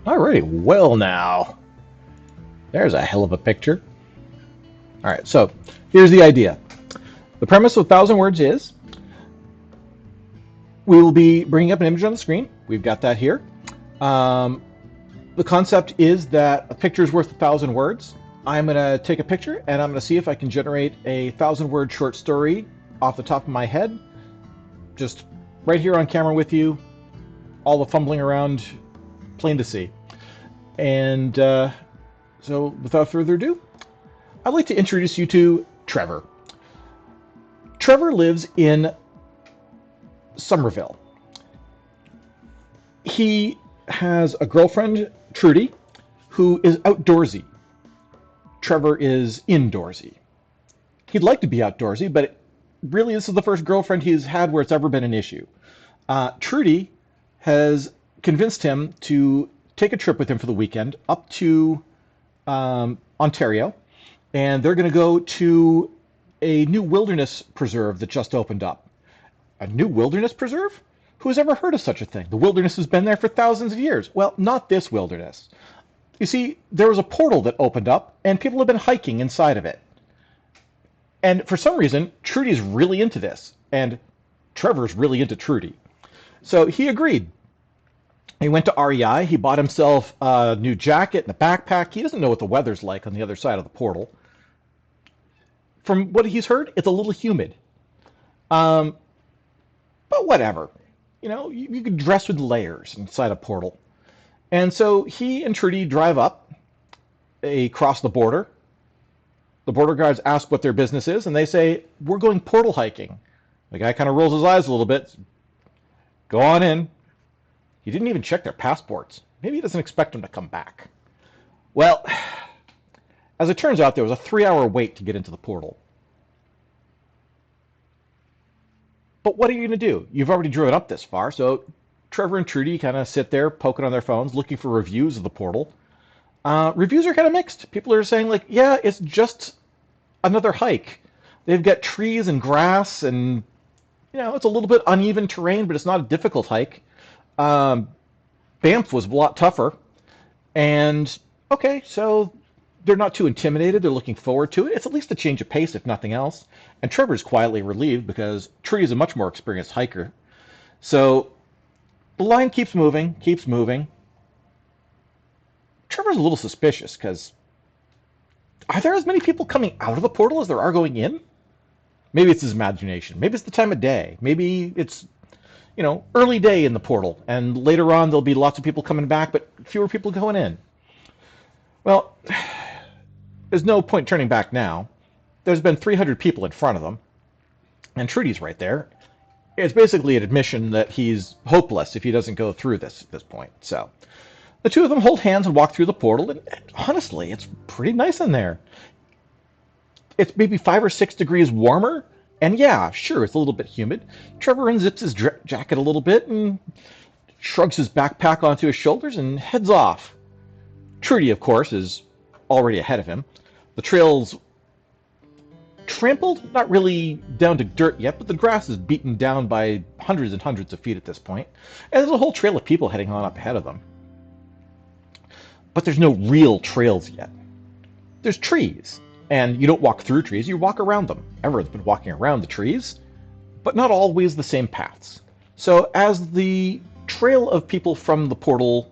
Alrighty, well now, there's a hell of a picture. Alright, so here's the idea. The premise of 1,000 Words is we will be bringing up an image on the screen. We've got that here. Um, the concept is that a picture is worth 1,000 words. I'm going to take a picture and I'm going to see if I can generate a 1,000-word short story off the top of my head. Just right here on camera with you, all the fumbling around, plain to see. And so without further ado, I'd like to introduce you to Trevor. Trevor lives in Somerville. He has a girlfriend, Trudy, who is outdoorsy. Trevor is indoorsy. He'd like to be outdoorsy, but really this is the first girlfriend he's had where it's ever been an issue. Trudy has convinced him to take a trip with him for the weekend up to Ontario, and they're going to go to a new wilderness preserve that just opened up. A new wilderness preserve? Who's ever heard of such a thing? The wilderness has been there for thousands of years. Well, not this wilderness. You see, there was a portal that opened up, and people have been hiking inside of it. And for some reason, Trudy's really into this, and Trevor's really into Trudy. So he agreed. He went to REI. He bought himself a new jacket and a backpack. He doesn't know what the weather's like on the other side of the portal. From what he's heard, it's a little humid. But whatever. You know, you could dress with layers inside a portal. And so he and Trudy drive up. They cross the border. The border guards ask what their business is, and they say, "We're going portal hiking." The guy kind of rolls his eyes a little bit. "Go on in." He didn't even check their passports. Maybe he doesn't expect them to come back. Well, as it turns out, there was a 3-hour wait to get into the portal. But what are you going to do? You've already driven up this far, so Trevor and Trudy kind of sit there poking on their phones, looking for reviews of the portal. Reviews are kind of mixed. People are saying, like, yeah, it's just another hike. They've got trees and grass, and, you know, it's a little bit uneven terrain, but it's not a difficult hike. Banff was a lot tougher. And, okay, so they're not too intimidated. They're looking forward to it. It's at least a change of pace, if nothing else. And Trevor's quietly relieved because Trudy is a much more experienced hiker. So the line keeps moving, keeps moving. Trevor's a little suspicious because are there as many people coming out of the portal as there are going in? Maybe it's his imagination. Maybe it's the time of day. Maybe it's, you know, early day in the portal, and later on there'll be lots of people coming back, but fewer people going in. Well, there's no point turning back now. There's been 300 people in front of them, and Trudy's right there. It's basically an admission that he's hopeless if he doesn't go through this at this point. So the two of them hold hands and walk through the portal, and honestly, it's pretty nice in there. It's maybe 5 or 6 degrees warmer, and yeah, sure, it's a little bit humid. Trevor unzips his jacket a little bit and shrugs his backpack onto his shoulders and heads off. Trudy, of course, is already ahead of him. The trail's trampled, not really down to dirt yet, but the grass is beaten down by hundreds and hundreds of feet at this point, and there's a whole trail of people heading on up ahead of them. But there's no real trails yet. There's trees, and you don't walk through trees, you walk around them. Everyone's been walking around the trees, but not always the same paths. So as the trail of people from the portal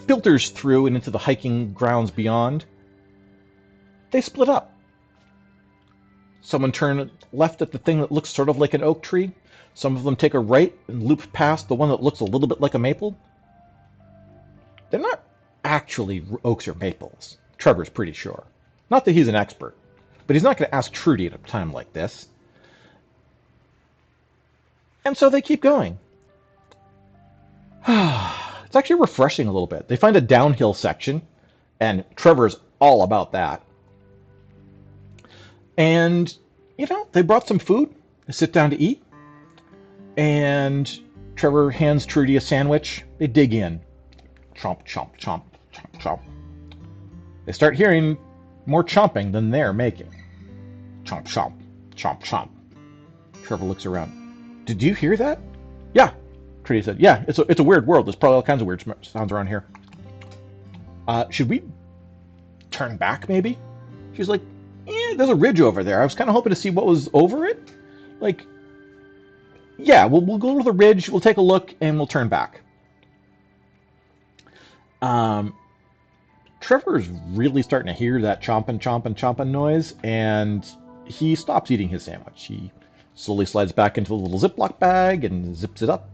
filters through and into the hiking grounds beyond, they split up. Someone turn left at the thing that looks sort of like an oak tree. Some of them take a right and loop past the one that looks a little bit like a maple. They're not actually oaks or maples. Trevor's pretty sure. Not that he's an expert, but he's not going to ask Trudy at a time like this. And so they keep going. It's actually refreshing a little bit. They find a downhill section, and Trevor's all about that. And, you know, they brought some food. They sit down to eat. And Trevor hands Trudy a sandwich. They dig in. Chomp, chomp, chomp, chomp, chomp. They start hearing more chomping than they're making. Chomp, chomp, chomp, chomp. Trevor looks around. Did you hear that? Yeah. Trudy said, yeah, it's a weird world. There's probably all kinds of weird sounds around here. Should we turn back, maybe? She's like, yeah, there's a ridge over there. I was kind of hoping to see what was over it. Like, yeah, we'll go to the ridge, we'll take a look, and we'll turn back. Um, Trevor's really starting to hear that chomping, chomping, chomping noise, and he stops eating his sandwich. He slowly slides back into the little Ziploc bag and zips it up.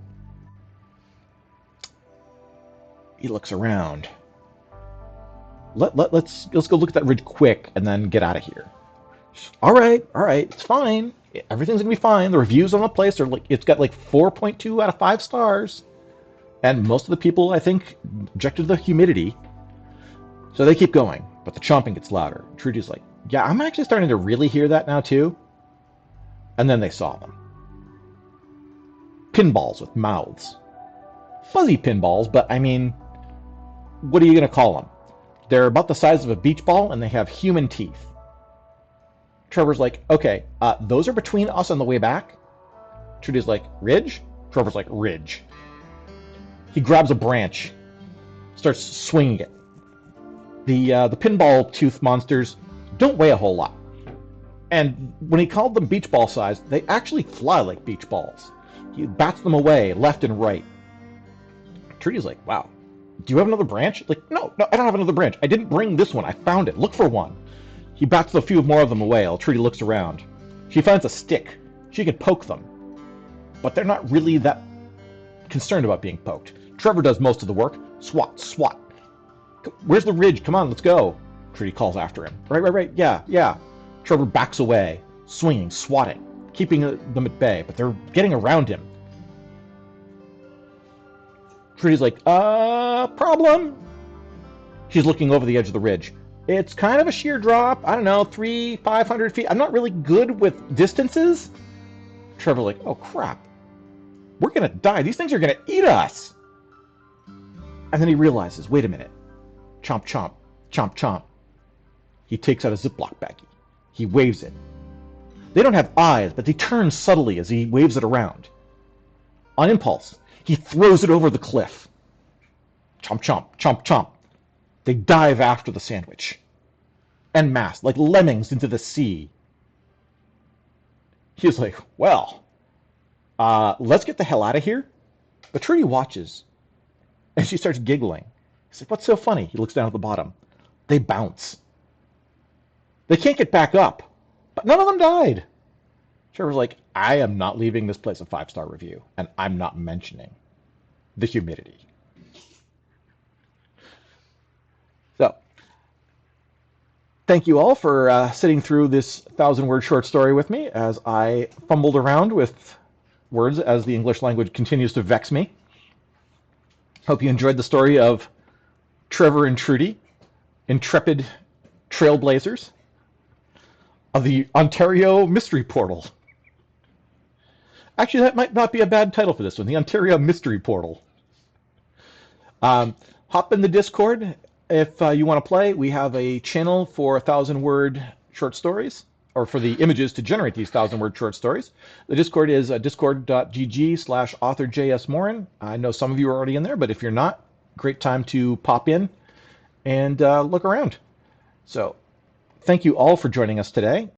He looks around. Let's go look at that ridge quick and then get out of here. All right, it's fine. Everything's gonna be fine. The reviews on the place are like it's got like 4.2 out of 5 stars, and most of the people I think objected to the humidity, so they keep going. But the chomping gets louder. Trudy's like, yeah, I'm actually starting to really hear that now too. And then they saw them. Pinballs with mouths. Fuzzy pinballs, but I mean, what are you gonna call them? They're about the size of a beach ball, and they have human teeth. Trevor's like, okay, those are between us on the way back. Trudy's like, ridge? Trevor's like, ridge. He grabs a branch, starts swinging it. The pinball tooth monsters don't weigh a whole lot. And when he called them beach ball size, they actually fly like beach balls. He bats them away left and right. Trudy's like, wow, do you have another branch? Like, no, I don't have another branch. I didn't bring this one. I found it. Look for one. He bats a few more of them away while Trudy looks around. She finds a stick. She can poke them. But they're not really that concerned about being poked. Trevor does most of the work. Swat, swat. Where's the ridge? Come on, let's go. Trudy calls after him. Right. Yeah. Trevor backs away, swinging, swatting, keeping them at bay, but they're getting around him. Trudy's like, problem? She's looking over the edge of the ridge. It's kind of a sheer drop. I don't know, 500 feet. I'm not really good with distances. Trevor like, oh crap. We're gonna die. These things are gonna eat us. And then he realizes, wait a minute. Chomp, chomp, chomp, chomp. He takes out a Ziploc baggie. He waves it. They don't have eyes, but they turn subtly as he waves it around. On impulse, he throws it over the cliff. Chomp, chomp, chomp, chomp. They dive after the sandwich. En masse, like lemmings into the sea. He's like, well, let's get the hell out of here. But Trudy watches, and she starts giggling. He's like, what's so funny? He looks down at the bottom. They bounce. They can't get back up, but none of them died. Trevor's like, I am not leaving this place a 5-star review, and I'm not mentioning the humidity. So, thank you all for sitting through this 1,000-word short story with me as I fumbled around with words as the English language continues to vex me. Hope you enjoyed the story of Trevor and Trudy, intrepid trailblazers of the Ontario Mystery Portal. Actually, that might not be a bad title for this one, the Ontario Mystery Portal. Hop in the Discord if you want to play. We have a channel for 1,000-word short stories, or for the images to generate these 1,000-word short stories. The Discord is discord.gg/authorjsmorin. I know some of you are already in there, but if you're not, great time to pop in and look around. So, thank you all for joining us today.